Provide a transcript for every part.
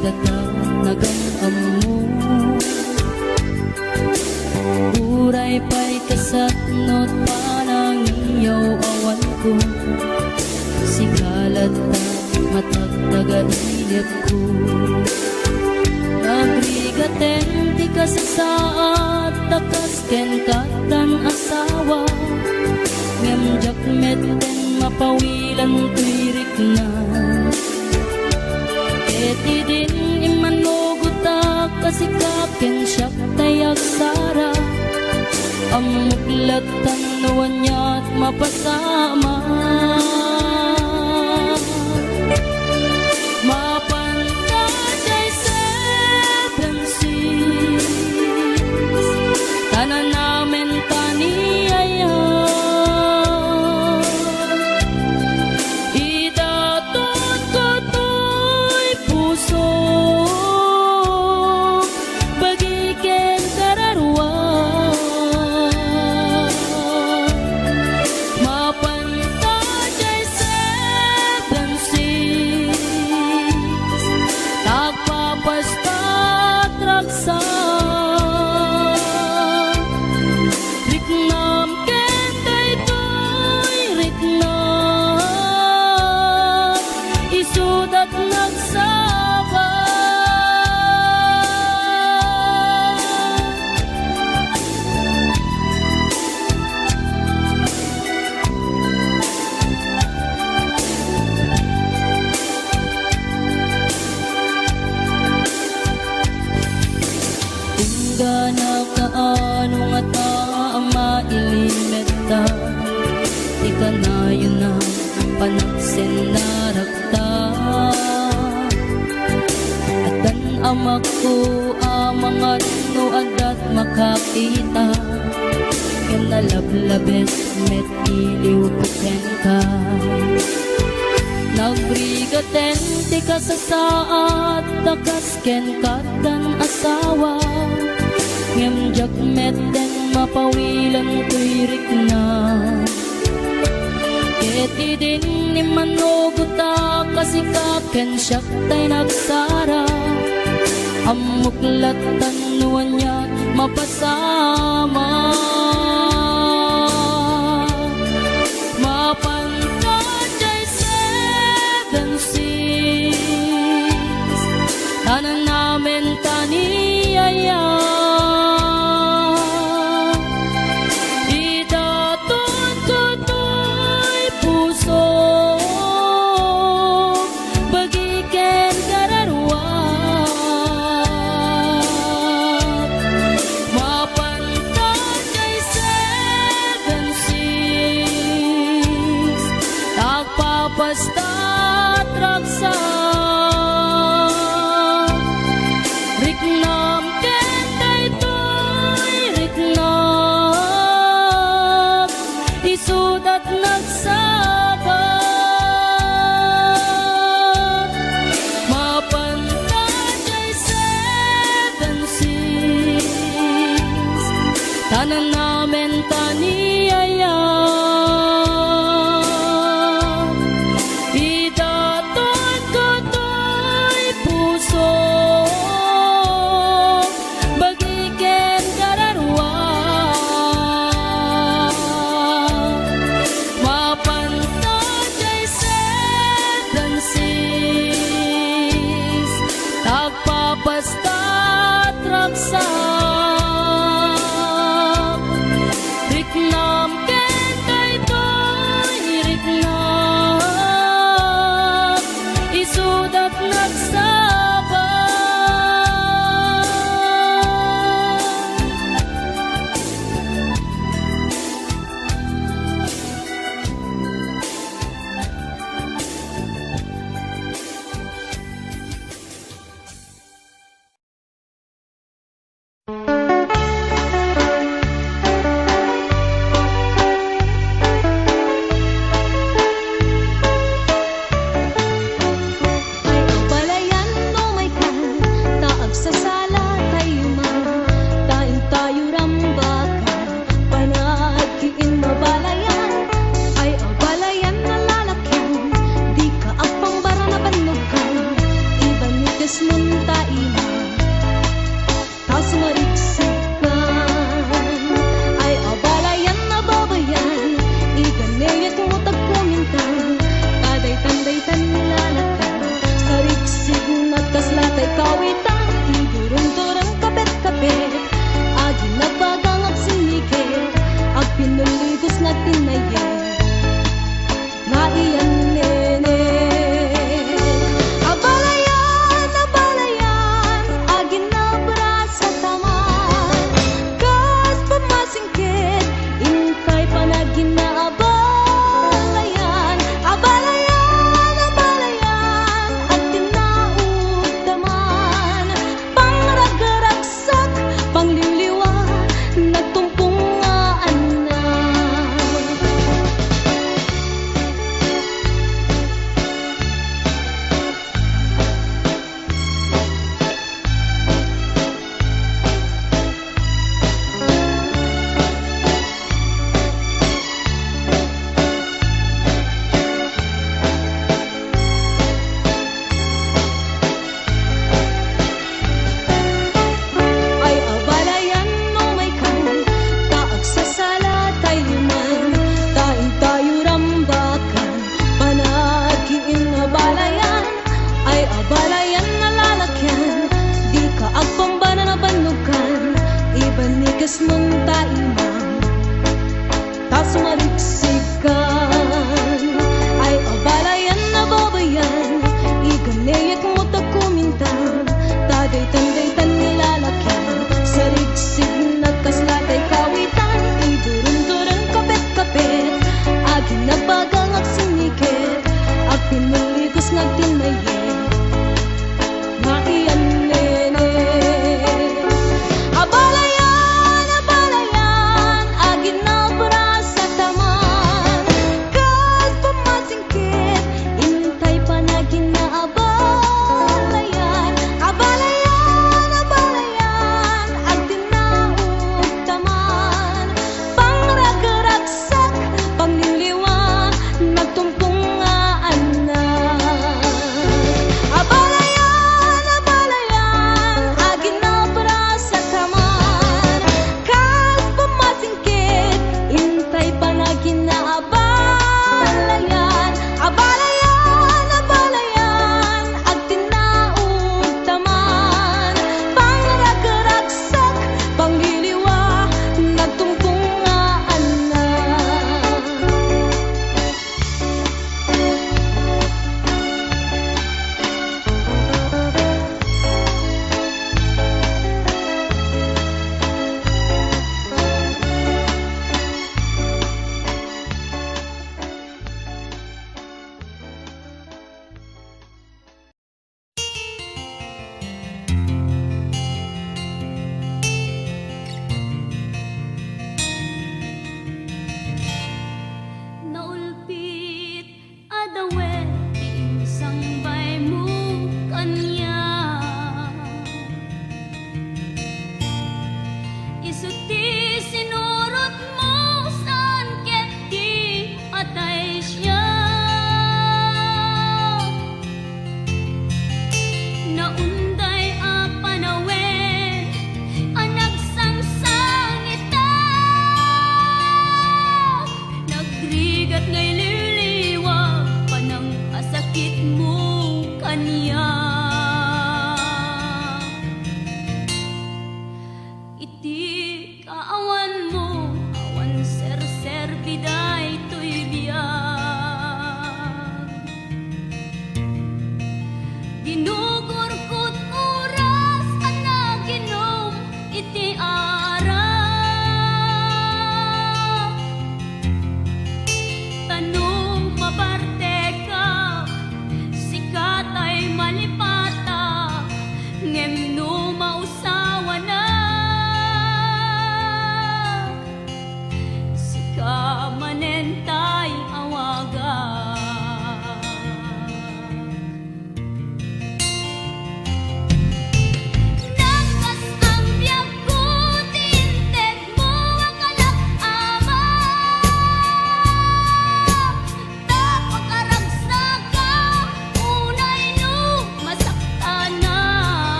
data nagamamo uray pa'y kasatnot panang iyaw awan ko sikalat na matagtaga-ilip ko nagrigaten ti kasasaat takas ken katan asawa ngem jakmet ten mapawilan tuirik na eti din imanugutak kasikaken siyak tayak sara amuklat tanuan niya't mapasama mapantay seven seas tanan namin taniyaya idatot ko to'y puso bagiken kararwa mapantay seven seas tagpapastat raksa riknam ken daytoy riknam isudat nagsaba gana kaano nga taama ilimeta ika na yun na panaksin na rakta at dan amak ko amangat no adat makakita ken nalablabes met iliw ken ka nagbrigaten ti kasasaat takas ken katan asawa ngem jakmet den mapawilan tuirik na eti din ni manuguta kasikaken siyak tay nagsara amuklat tanuan niya mapasama mapantay seven seas tanan namin taniyaya pastat raksa riknam ken daytoy riknam isudat nagsaba mapantay seven seas tanan namin taniyaya pastat raksa riknam ken daytoy riknam isudat nagsaba balikas mon taima tas marigsikan ay abalayan na babayan iganayat mo tagkumintang taday tanday tanlalatan sa rigsig na kaslatay kawitan idurong-durong kapet-kapet agi na bagang at sinigit ag pinuligos na tinayet na iyan nene abalayan, abalayan agi na brasa taman kas pamasingkit inkay panagin na abalayan abalayan, abalayan at tinaugdaman pangragraksak, pangliliwa nagtumpungaan na ay abalayan no may kan taag sa sala tayo liman tain tayo rambakan panagiin abalayan ay abalayan na lalakyan di ka agpambana na banugan ibanigas mong taimang tas marigsikan ay abalayan na babayan iganayat mo tagkumintang taday tanday tanlalakyan sa rigsig na kaslatay kawitan idurong-durong kapet-kapet agi na bagang ag sinigit ag pinuligos nga tinayet na iyan nene abalayan, abalayan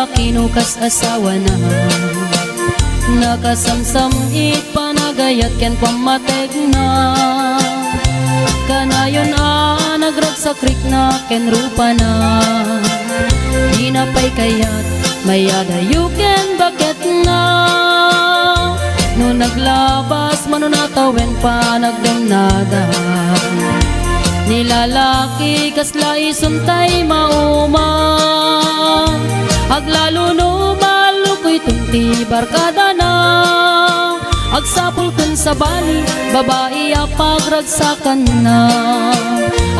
lalaki no kas asawa na. Nakasamsam it panagayat ken pamatek na. Kanayon nagragsakrik na ken rupa na. Di na pa'y kayat mayada yuken bakit na. No naglabas manunatawen pa nagdamnada. Nilalaki kasla isuntay mauma. Aglalo no malukoy tunti barkada na. Agsapul kun sa bali babae apagragsakan na.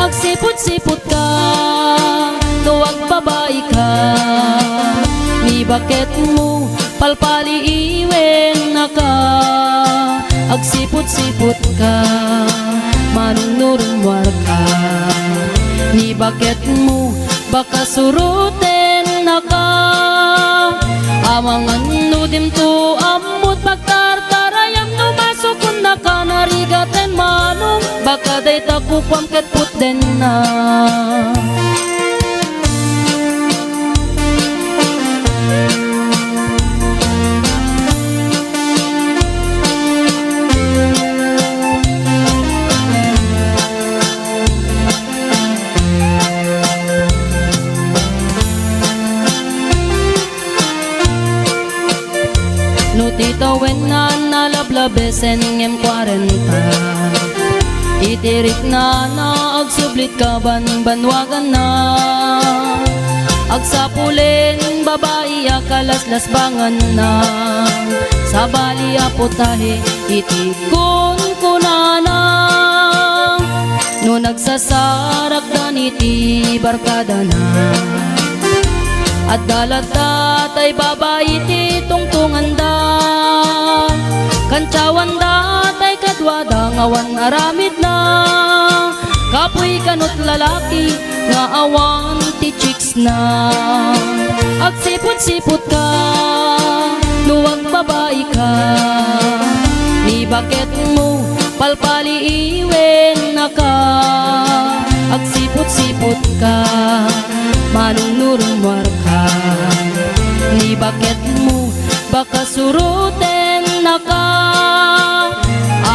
Agsipot-sipot ka tuwag babae ka. Ni bakit mo palpali iwen na ka. Agsipot-sipot ka manunurumwar ka. Ni bakit mo baka suruten na ka. Amangan nudim to amut pagtartarayam no masukun na ka. Narigaten manong baka day takupam ket puten na. No tito wen na nalablabesen ngem 40. Itirik na agsublit ka banwagan na. Agsapulin babae akalaslas bangan na. Sa bali aputahe itikon kunana. No nagsasarak daniti barkada na. At dalata tay babae ti tungtungan da. Kantsawan da tay kadwada ngawan aramid na. Kapoy kanot lalaki nga awan ti chicks na. Agsipot-sipot ka nuwag babae ka. Ni bakit mo palpali iwen na ka. Agsipot-sipot ka manunurumwar ka. Ni bakit mo baka suruten na ka.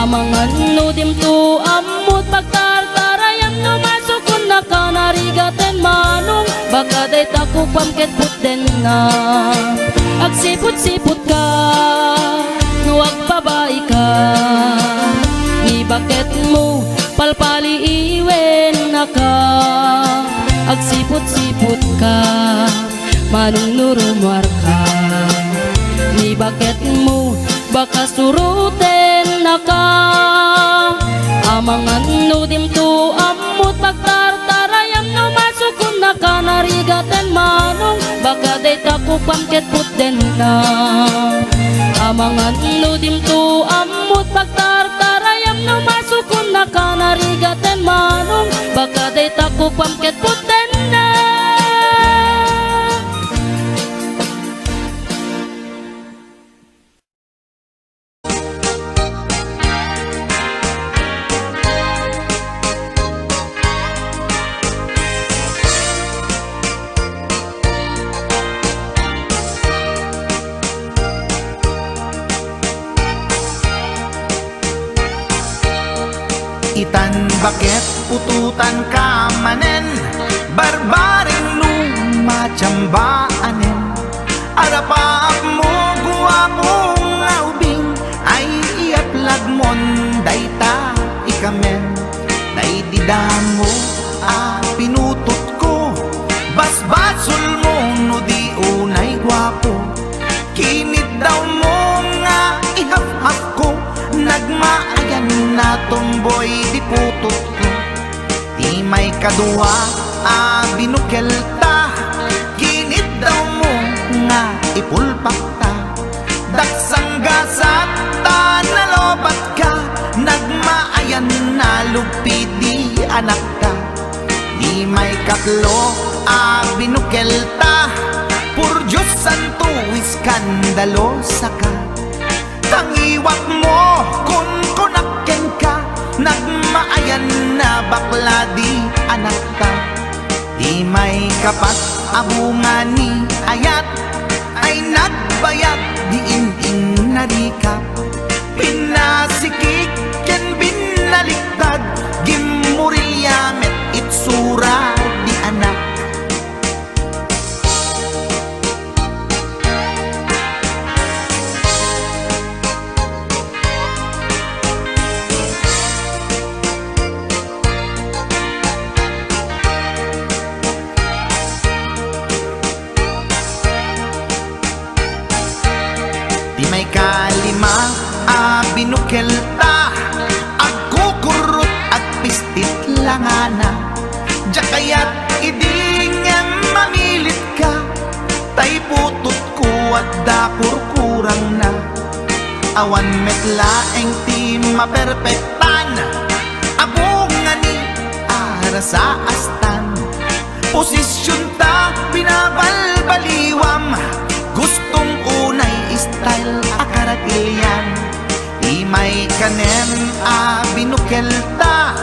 Amangan nudim to amut pagtartarayam no masukun na ka. Narigaten manong baka day takupam ket puten na. Agsipot-sipot ka nuwag babae ka. Ni bakit mo palpali iwen na ka. Agsipot-sipot ka manunurumwar ka. Ni bakit mo baka suruten na ka. Amangan nudim to amut pagtartarayam no masukun na ka. Narigaten manong baka day takupam ket puten na. Amangan nudim to amut pagtartarayam no masukun na ka. Narigaten manong baka day takupam ket puten na. Itan bakit ututan ka manen. Barbaring lumachambaanen. Arapaap mo guwapong aubing. Ay iaplag mon dayta ikamen. Naididamo pinutot ko. Basbasul mo no di unay guwapo. Kinit daw mo nga ihaf-haf ko. Nagmaayan na tomboy di putot ko. Di may kadua binukelta. Kinit daw mo nga ipulpak ta. Daksang gasat ta nalobat ka. Nagmaayan na lupi di anak ka. Di may kaklo binukelta. Pur Diyos santo iskandalo saka. Tangiwat mo kun kunakken ka. Nagmaayan na bakla di anak ka. Di may kapat abungan ni ayat. ay nagbayag diin narikap pinasikik ken binaliktad gimurilya met itsura di anak. Di may kalima binukelta agkukurot at pistit langana diya kaya't idingeng mamilit ka tay putot ko at dapur kurang na awan metlaeng ti maperpektan abungan ni ara sa astan posisyon ta binabalbaliwam gustong unay style akaratilyan di may kanen binukelta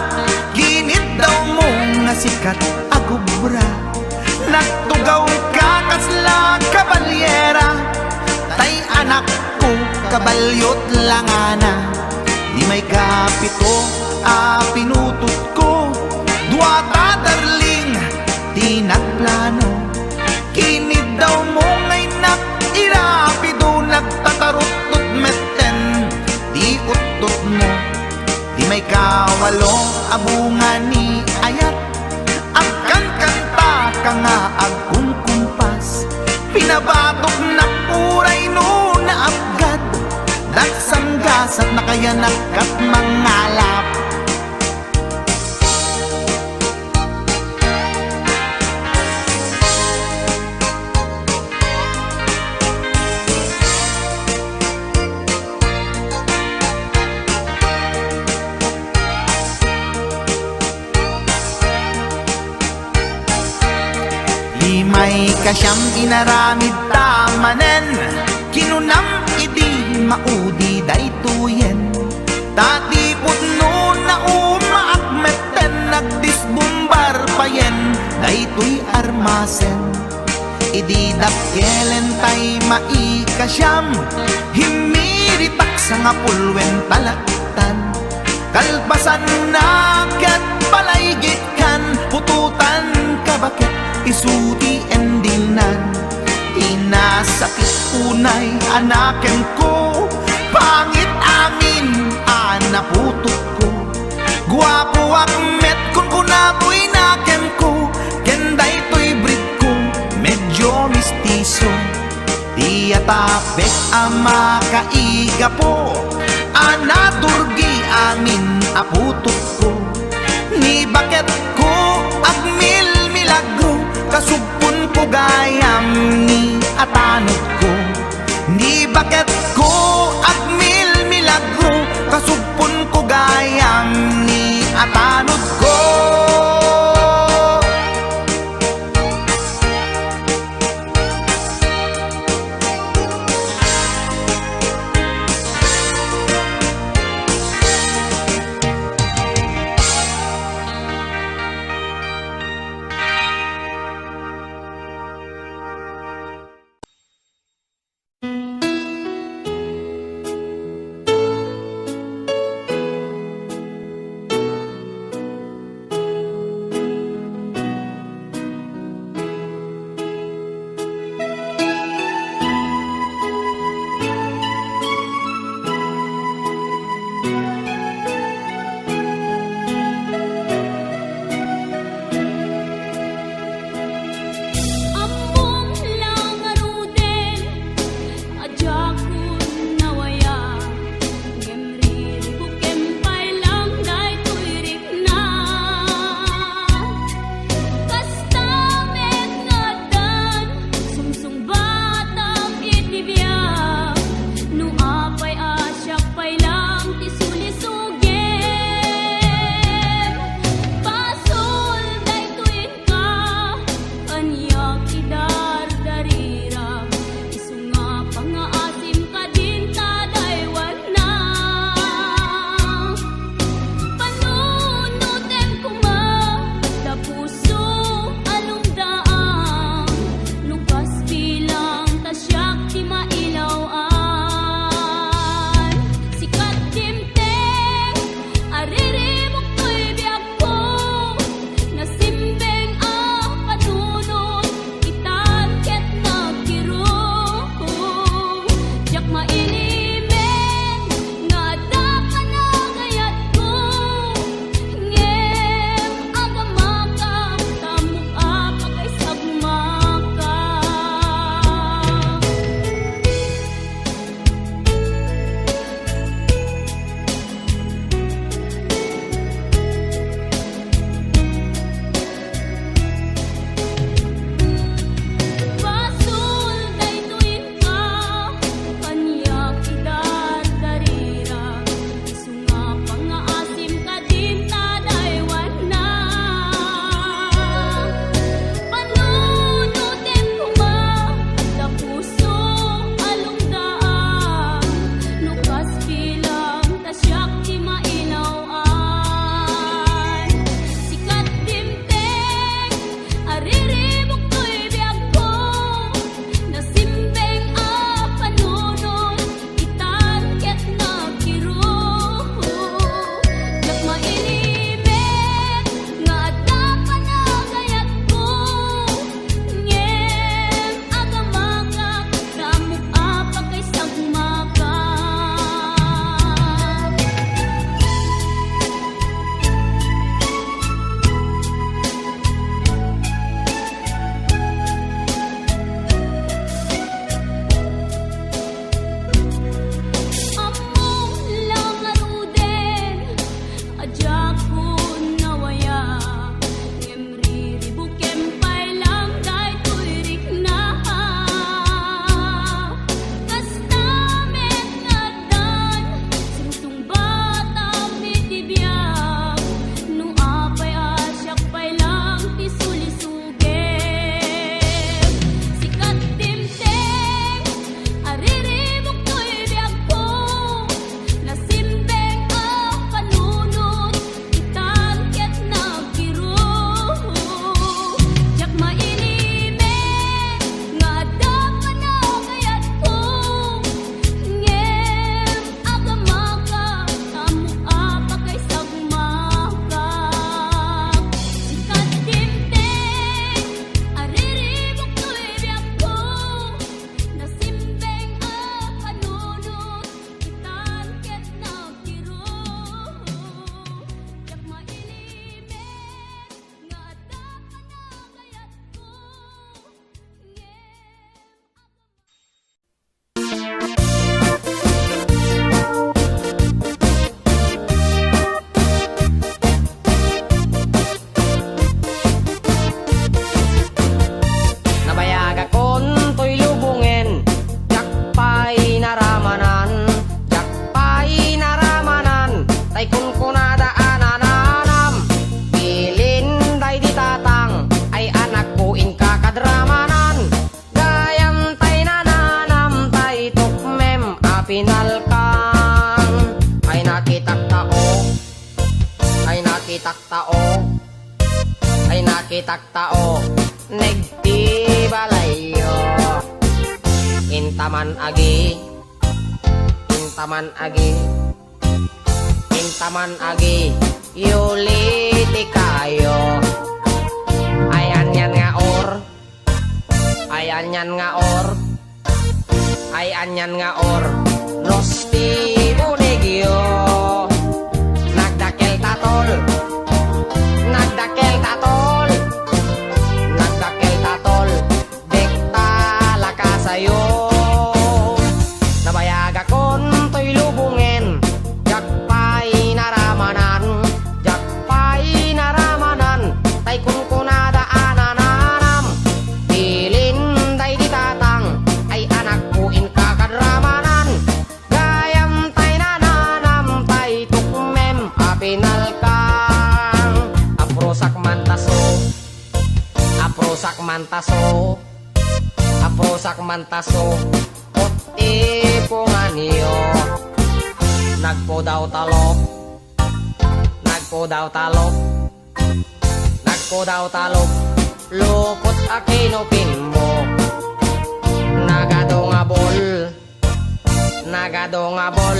ginit daw mo nga sikat agubra nagtugaw ka kasla kabalyera tay anak ko kabalyot langana di may kapito pinutot ko duwata darling di nagplano kinid daw mo ngay irapido nagtatarot metten di utot mo di may kawalo abungan ni ayat agkan kanta ka nga agkumkumpas pinabatok na puray no na abgad dagsang gasat na kaya nakat mangalap. May kasyam inaramid tamanen kinunam idi maudi daytoyen tati putno na umaakmeten nagdisbumbar payen daytoy armasen idi dakkelen tay maikasyam himiritak sa nga pulwen talaktan kalpasan na ket palaygit kan pututan kabakit isuti endingnan inasakit unay anaken ko pangit amin anaputot ko guwapo akmet kun kunaboy naken ko kenday to'y breed ko medyo mistiso tiyatapek ama kaiga po anaturgi amin aputot ko ni bakit ko agmil milagro kasugpon ko gayam ni atanot ko ni bakit ko agmil milagro kasugpon ko gayam ni atanot ko. apinal kang ay nakitak tao, ay nakitak tao, ay nakitak tao, negti balayo. Intaman agi, intaman agi, intaman agi, yuliti kayo. Ayan yan nga or, ayan yan nga or, ayan yan nga or, rosti bunigyo. Nagdakel tatol, nagdakel tatol, nagdakel tatol, dekta lakasayo. Nabayag akon to'y lubungen, jakpay naramanan, jakpay naramanan, tay kun kunada anananam, bilin day ditatang, ay anak puin kakadramanan, gayam tay nananam, tay tukmem apinal kang, aprosak mantaso, aprosak mantaso, aprosak mantaso, ipungan niyo. Nagpo daw talok, nagpo daw talok, nagpo daw talok, lukot akinupin mo. Nagado nga bol, nagado nga bol,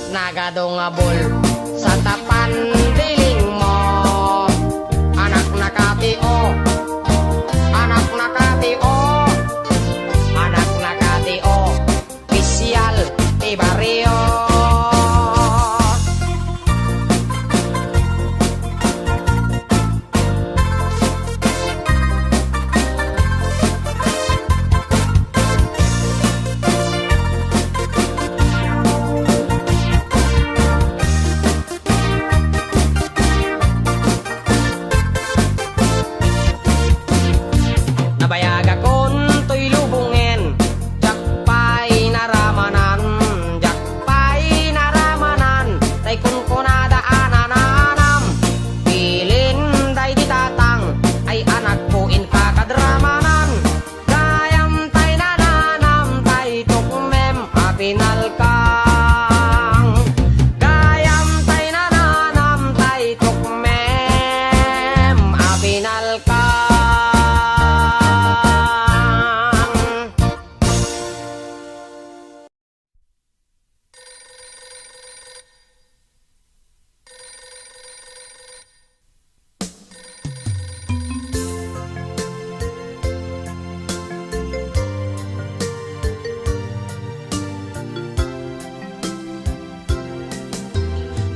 nagado nga bol, sa tapan diling mo. Anak nakatio, anak nakatio, anak nakatio, pisyal di barrio. Nabayag akon to'y lubungen, jakpay naramanan, jakpay naramanan, tay kun kunada anananam, bilin day ditatang, ay anak puin kakadramanan, gayam tay nananam, tay tukmem apinal kang, gayam tay nananam, tay tukmem apinal kang.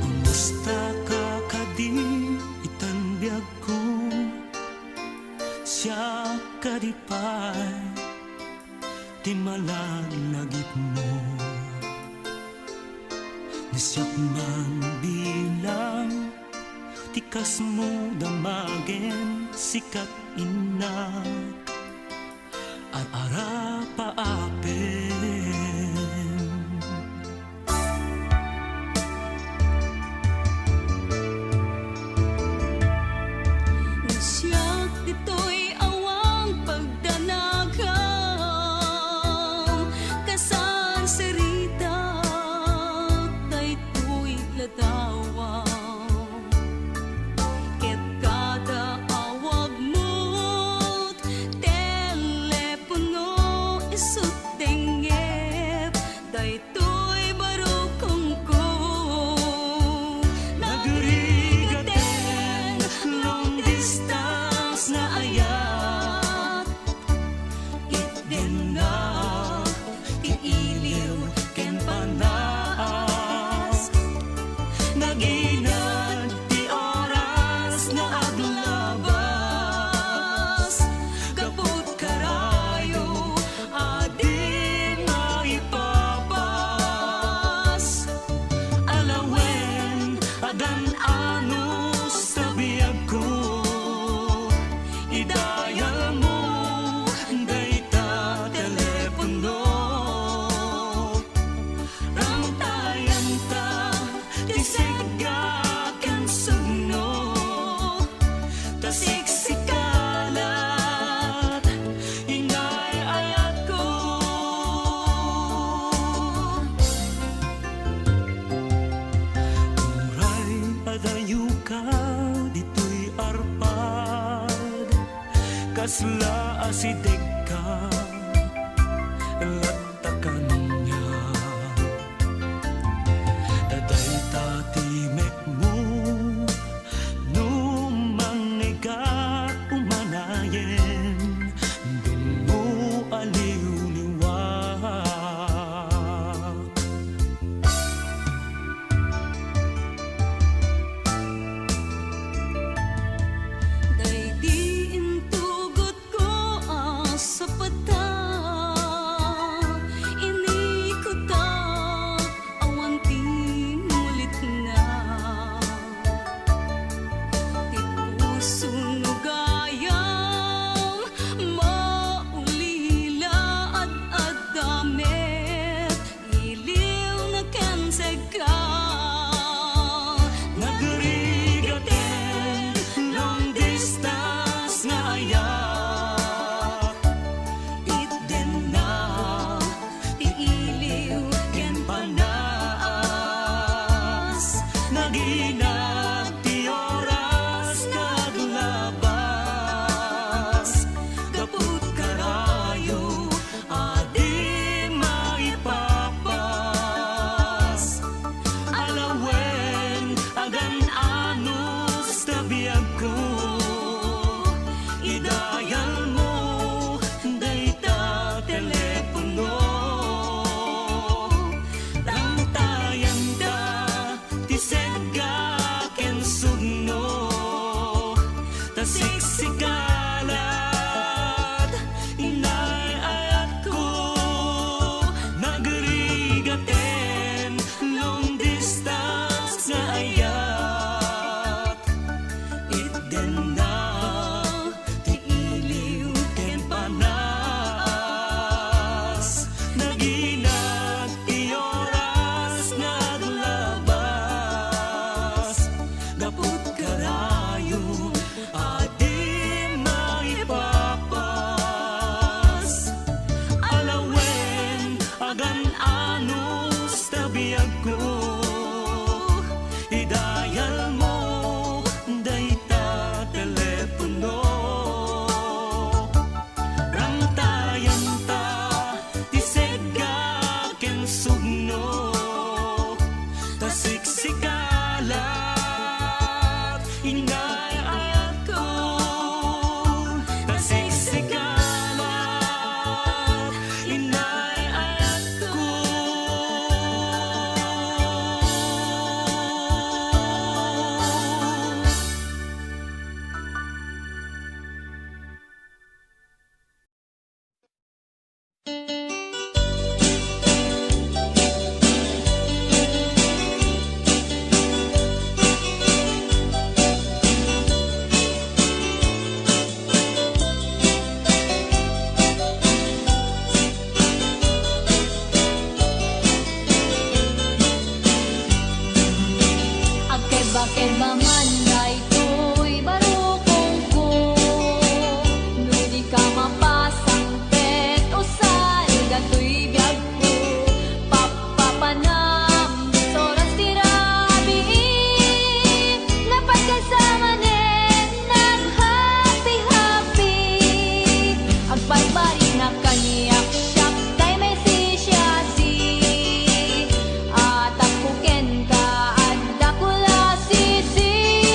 Kumusta ka kadi itanbiag ko, siya kadipay, di malalagip mo. Nasyak man bilang, tikas mo damagin, sikat inak, ar-ara paapin. Siyak dito'y awang pagdanagam, kasan serita daytoy ladawang, ket kada awag mo't telepono isut dengep, daytoy barukong ko. Nagrigaten, long distance na ayat, itdenag, iiliw, ken panas, naginad, di oras na aglabas, kaput karayo, adin na ipapa. sla asideg ka latakan niya daday tatimek mo numangigat umanayen dungo aliw-liwag Day di intugot ko sa pata Inikot awan tinulit na Ti puso nugayang maulila at damit Iliw na kenseg ka nagrigaten long distance nga ayak Itden na ti iliw ken panas naginag ti oras naglabas kaput karayo adi maipapas alawen agan anus tabiyag ko idayal mo dayta telepono Tangtayan da ti segga ken sugno tasiksikalat inay ayat ko nagrigaten long distance nga ayat itden na ti iliw ken panas naginag ti oras naglabas gaput karayo adi maipapas alawen agan anus tabiyag ko idayal mo dayta telepono Ramtayan ta ti segga ken sugno tasiksikalat inay ayat ko tasiksikalat inay ayat ko Agkeba-keba man daytoy barukong ko No di ka mapasang pet usal datoy biyag ko Papapanam soras tirabi Lapat ka sa manen nag-happy-happy Agbalbari na kaniyak siyak kay may si at ako ken ka adda kula sisi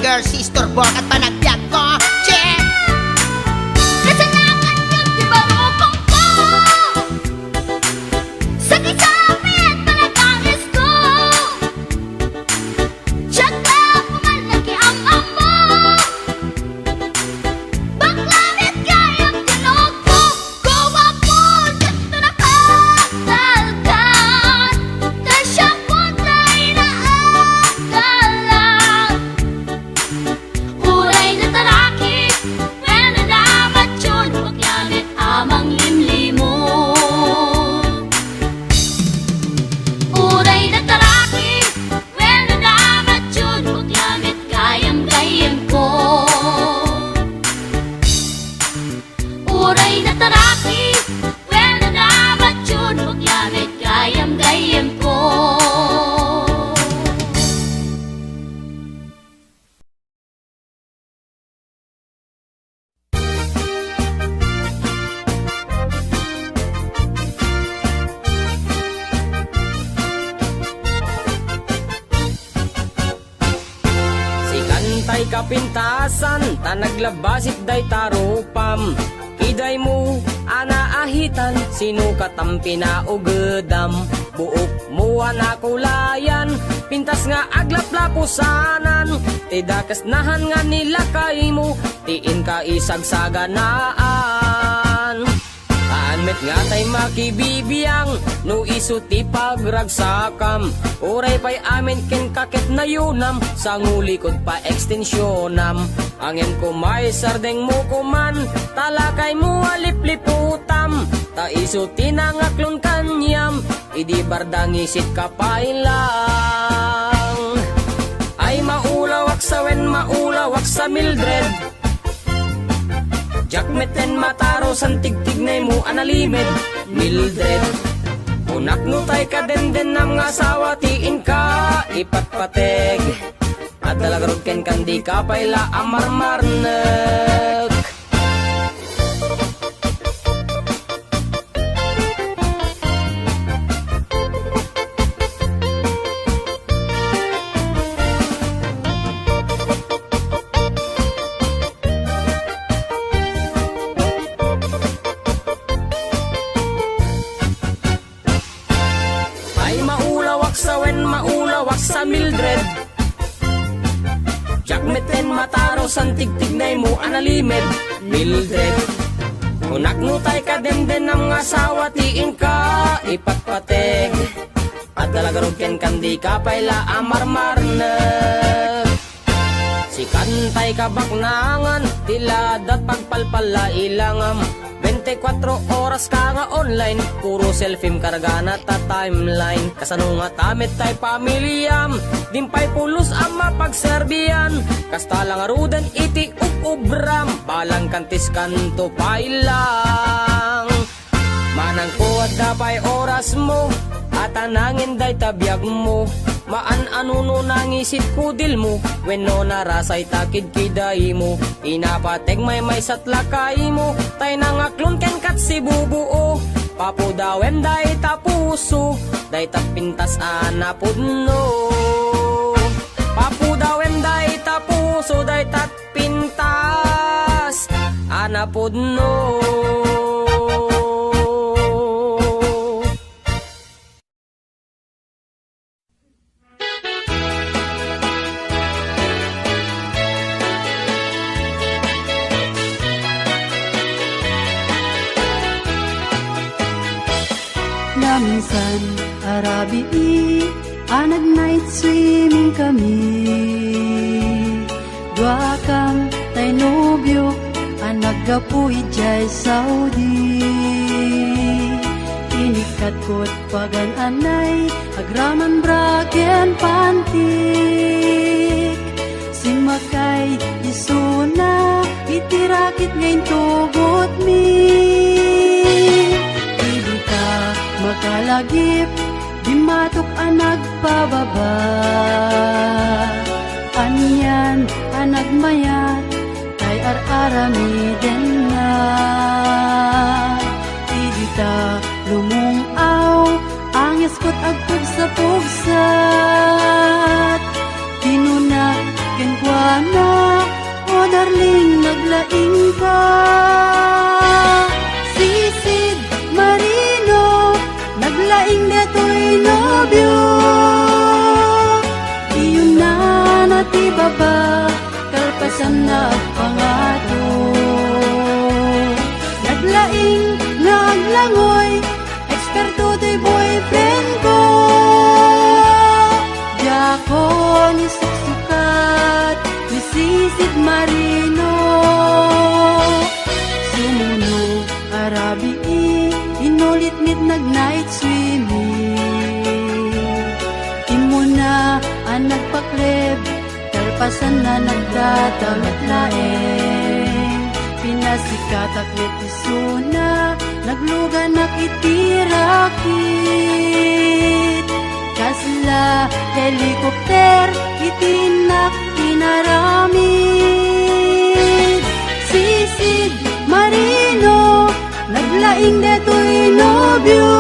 girl, sister, bork at panagbiag ko. Check! Kasalanan yung di barukong ko. Sakit sa amin, panagangis ko. Tsaka pumalaki ang amo. Baklamit kayang tinog ko. Gawa po, dito nakatalkan. Tasya po tayo naakalan. Uray na taraki, pwede dapat yun. Paglamit amang limlimo. Uray na taraki, pwede dapat yun. Paglamit kayang-kayang ko. Uray na taraki, pwede dapat yun. Paglamit kayang-kayang ko. Si kantay kapintasan, tanaglabasit day tarupam. Iday mo, anaahitan, sinukat ang pinaugedam. Buok mo anakulayan, pintas nga aglaplapusanan. Tidakas nahan nga nila kay mo, tiin ka isagsaganaan. Anmet nga tay makibibiyang, no isuti pagragsakam. Uray pa'y amin ken kakit na yunam, sa ngulikod pa ekstensyonam. Angin ko may sardeng mo kuman, talakay mo alipliputam. Ta isuti na ngaklon kanyam, idi bardangisit ka pa ilang. Ay maulawak sa wen, maulawak sa Mildred. Jakmeten mataro san tigtignay mo analimed Mildred. Unak no tay ka den ng asawa tiin ka ipatpateg. At talagarod ken kandi ka payla amarmarnek. Ay maulawak sa wen, maulawak sa Mildred. Jakmeten mataro san tigtignay mo analimed Mildred. Unak no tay ka den ng asawa tiin ka ipatpateg. At talagarod ken kandi ka payla amarmarnek. Si kantay kabaknangan, tiladat pagpalpala ilangam. 24 oras ka nga online, puro selfie karga na ta timeline. Kasano nga tamit tay pamilyam, dimpay pulos ang mapagserbiyan. Kasta lang arudan iti ubram, balang kantis kanto pailang. Manang kuwad dapay oras mo, at anangin day tabiyag mo. Maan anuno nangisit kudil mo, wenno narasay takid kiday mo. Inapateg may satlakay mo, tay nangaklon ken kat si bubuo. Papudawem day tapuso, day tapintas anapudno. Papudawem day tapuso, day tapintas anapudno. Minsan arabi anag night swimming kami. Dua kang tay nobyo anag gapuy jay Saudi. Inikat ko't pagan anay agraman braken pantik. Simakay isuna itirakit ngayon tugot mi. Makalagip, di matok anag pababa. Anyan, anag mayat, tay ar-arami din na. Idita lumungaw, angis ko't agpug sa pugsat. Tinunak, kenkwa na, o darling naglaing ka. Sisid Marino, naglaing deto'y nobyo. Iyon na natibaba, kalpasan na pangato. Naglaing nga aglangoy, eksperto to'y boyfriend ko. Diyako ni suksukat, ni Sisid Marino. Sumuno Arabi, inulit mit nag-night swimming. Imo na ang nagpakleb, kalpasan na nagdatangat laeng. Pinasikat aklit isuna, nagluga nakitirakit. Kasla helikopter, itinak inaramid. Sisid Marino, naglaing deto'y nobyo.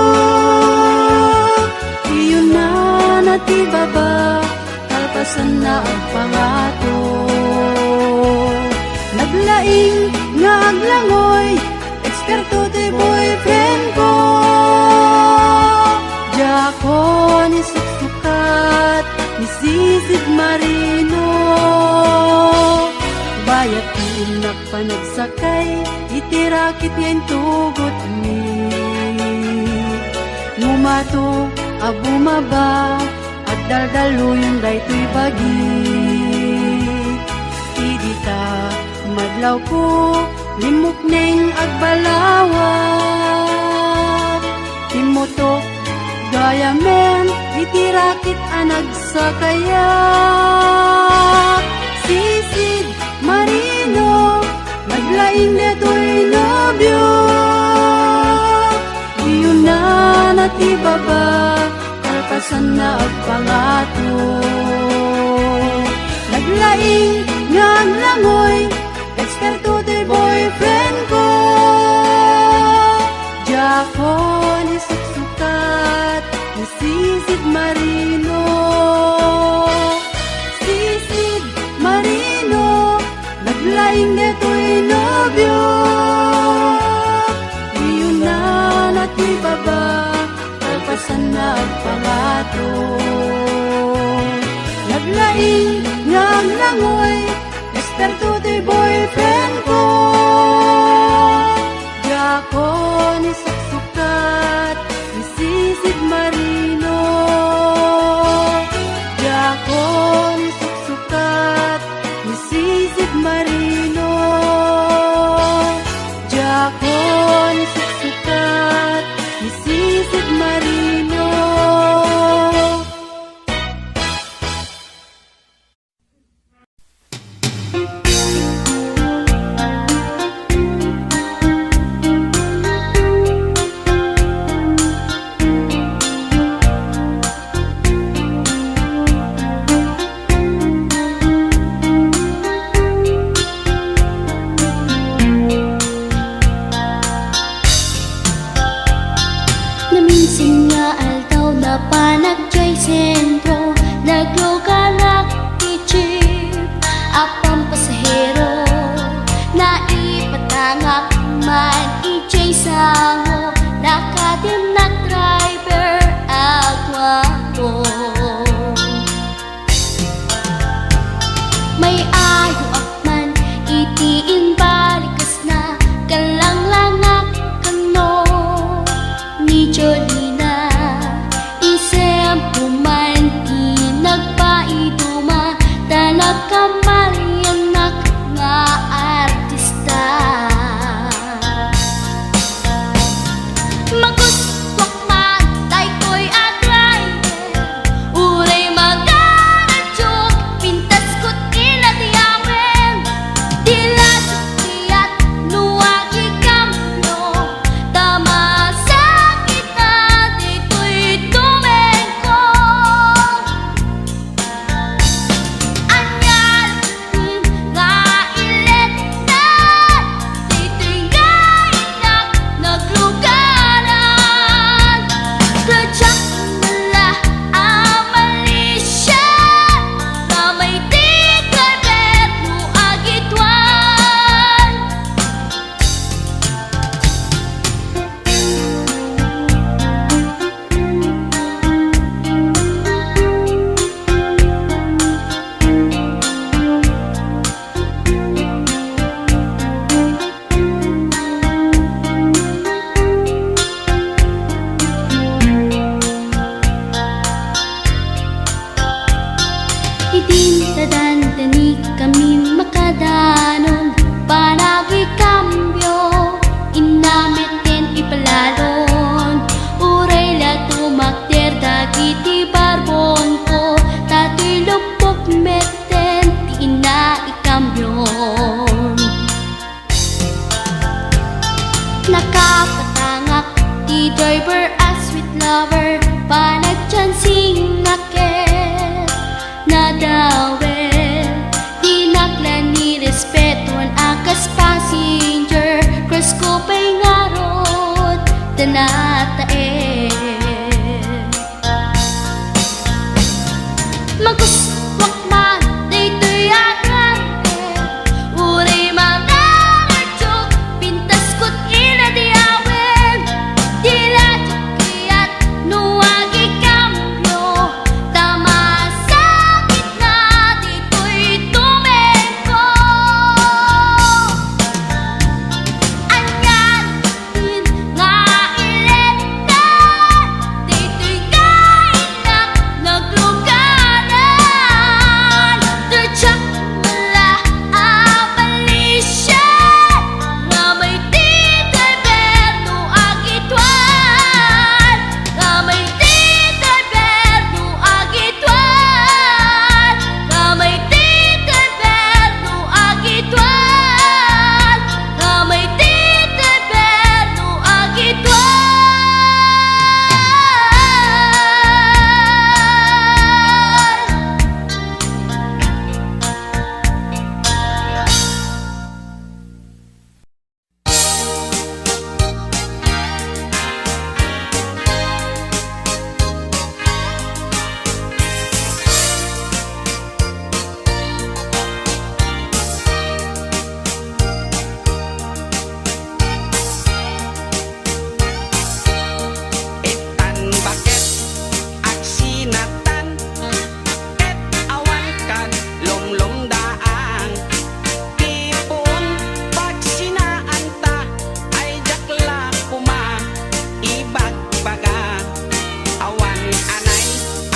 Iyon na natibaba, kalpasan na ang pangato. Naglaing nga aglangoy, eksperto to'y boyfriend ko. Diyako ni suksukat, ni Sisid Marino. Bayat iinak pa nagsakay, itirakit ngayon tugot mi. Ngumato, abumaba, at daldaluyon dayto'y bagi. Idita, madlaw ko, limok neng agbalawat. Timutok, gaya men, itirakit anag sa kaya. Sisid Marino, naglaing deto'y nobyo. Iyon na natibaba, kalpasan na agpangato. Naglaing nga aglangoy, eksperto to'y boyfriend ko. Diyako ni suksukat, ni Sisid Marino. Sisid Marino, naglaing deto'y nobyo. Iyon na natibaba, kalpasan na agpangato. Naglaing nga aglangoy, eksperto to'y boyfriend ko. Diyako ni suksukat, ni Sisid Marino. Diyako ni suksukat, ni Sisid Marino. Diyako ni suksukat, ni Sisid Marino. Naminsan nga altaw na panagjay sentro, naglugalak ichip apang pasahero, naipatangak man ijay sango, nakadim na driver agwapo. May ayo akman itiin balikas na kalanglangak kano ni Jolina. Isem pumanti nagpaiduma, talag kamalianak nga artista. natae maguswak man dito'y agante uri mga ngartsok pintas ko't inadiawen diladyakiat nuwagi kamyo tama sakit na dito'y tumempo anyan din nga ilekan dito'y kainak naglugaran Dirtsak wala abalisya nga may tito'y berno agitwan nga may tito'y berno agitwan nga may tito'y berno agitwan nga may tito'y berno agitwan Itan bakit agsinatan et awan kad lumlum daang tipon pagsinaan ta ay jakla puma ibagbaga awan anay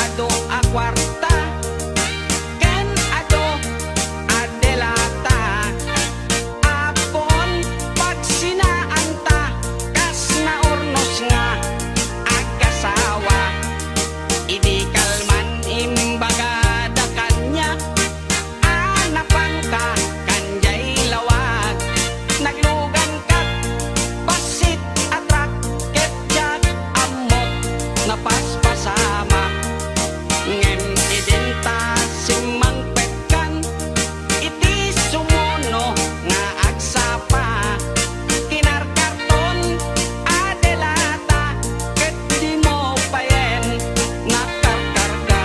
ado a kwarta ken ado adelata apon pagsinaan ta kas na urnos nga agasawa idi kalman imbaga da kanya anapan ka kanjay lawag naglugan kat pasit atrak ketjak amot napaspasama ngem idinta simang petkan iti sumuno nga agsapa kinarkarton adelata ket di mo payen nakarkarga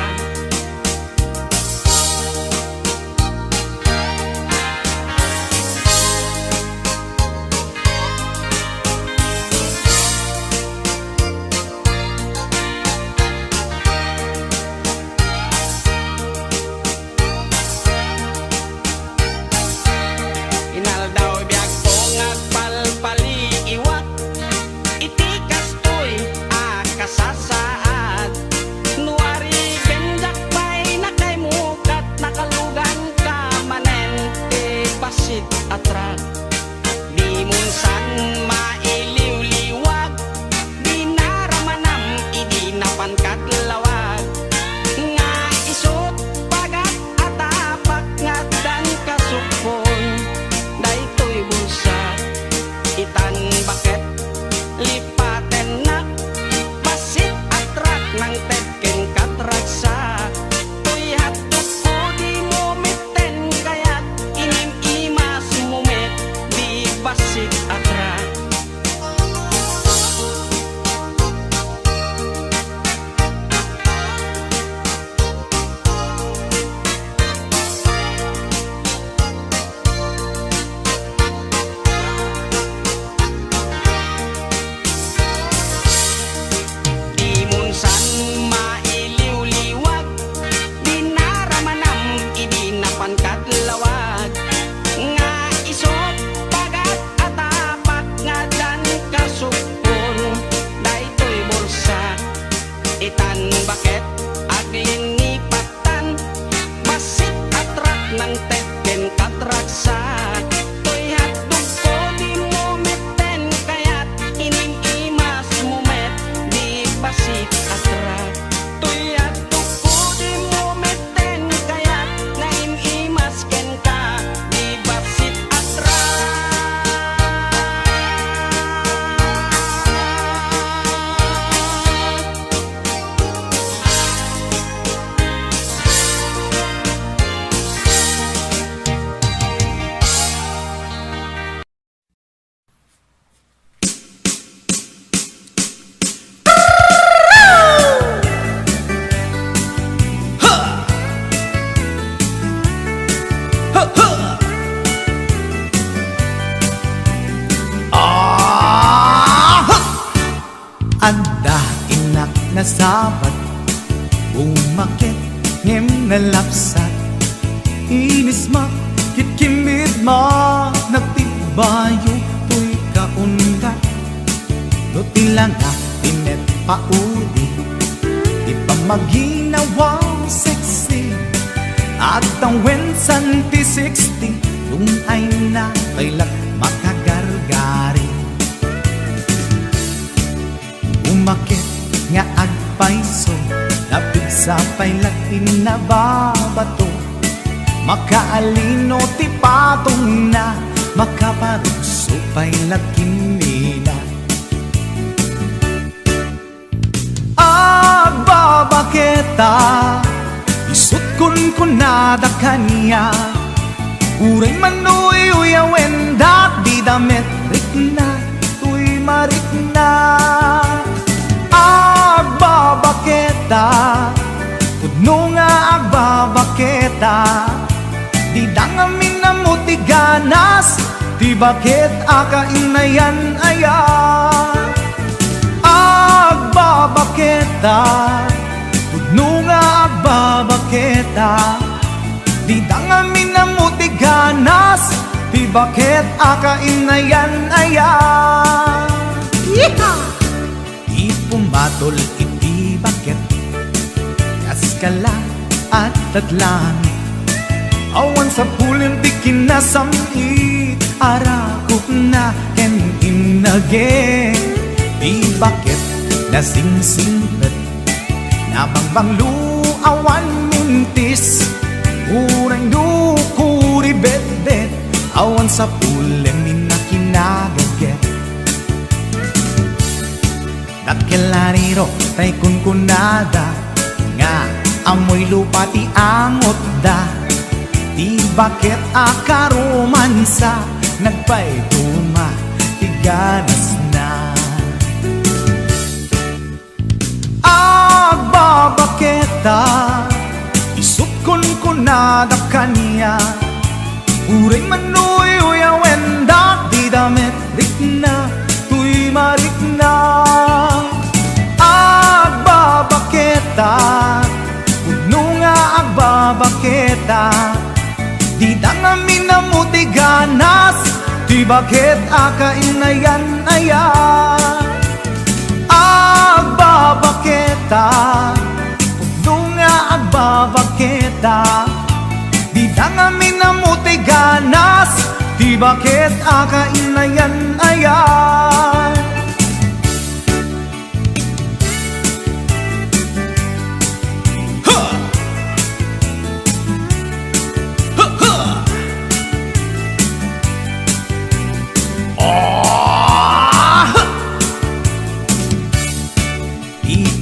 inal daw biag po ngagpalpali iwak iti kastoy akasasaad nuari benjak pay nakay mukat nakalugan ka manen ti pasit atrak limunsan mailiw-liwag di naramanam idi napankat lawag nga isot pagat atapak ngadan kasupon daytoy bulsa itan bakit lipaten na pasit atrak nang tedken katraksa tuy hatok ko di mo meten kayat inim imas mumet nasabat umakit ngem nalapsat inis ma kitkimid ma nagtibayo tuy kaundat no tilanga tinet paudi di pa maginawa sexy at ang wensan ti 60 nung ay na kailat makagargari umakit nga agpaiso napigsa pailat inababato makaalino ti patong na makaparuso pailat kinila agbabaketa isut kun nada kanya uray manuy uyawen dat di damit rikna tuy marikna agbabaketa pudno nga agbabaketa di dangamin na muti ganas di bakit akainayan aya agbabaketa pudno nga agbabaketa di dangamin na muti ganas di bakit akainayan aya ipumatol iti bakit kaskala at tadlangit awan sa pulin di kinasamit arakok na ken inage di bakit nasingsingpet nabangbanglu awan mintis urang dukuri bet-bet awan sa pulin minakinagaget Nakelariro tay kunkunada nga amoy lupa ti angot da di bakit akaromansa nagpayduma ti ganas na agbabaketa isut kunkunada kanya uray manuy uyawen da di damit rikna tuy marikna agbabaketa puno nga agbabaketa di dangamin na muti ganas di bakit akainayan aya agbabaketa puno nga agbabaketa di dangamin na muti ganas di bakit akainayan aya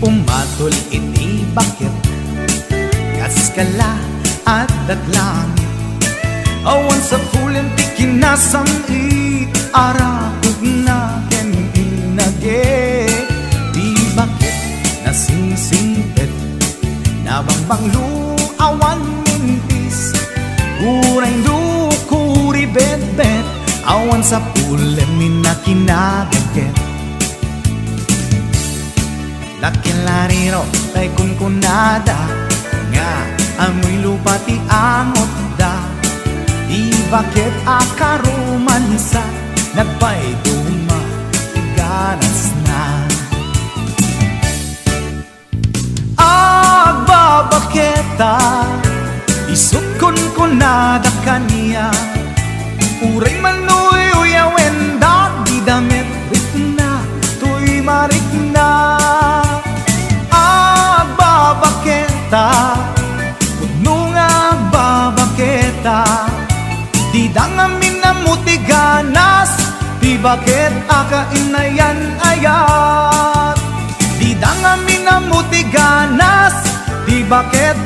Umatol iti bakit kaskala at datlangit awan sa pulin ti kinasamit arakog na ken inage di bakit nasingsingpet nabangbanglu awan mintis urang dukuri bet-bet awan sa pulin minakinagaget Nakelariro tay kunkunada nga amoy lupa ti angot da di bakit akaromansa nagpayduma ganas na agbabaketa isut kunkunada kanya uray manuy uyawen da di damit rikna tuy marikna agbabaketa puno nga agbabaketa di dangamin na muti ganas di bakit akainayan ayat di dangamin na muti ganas di bakit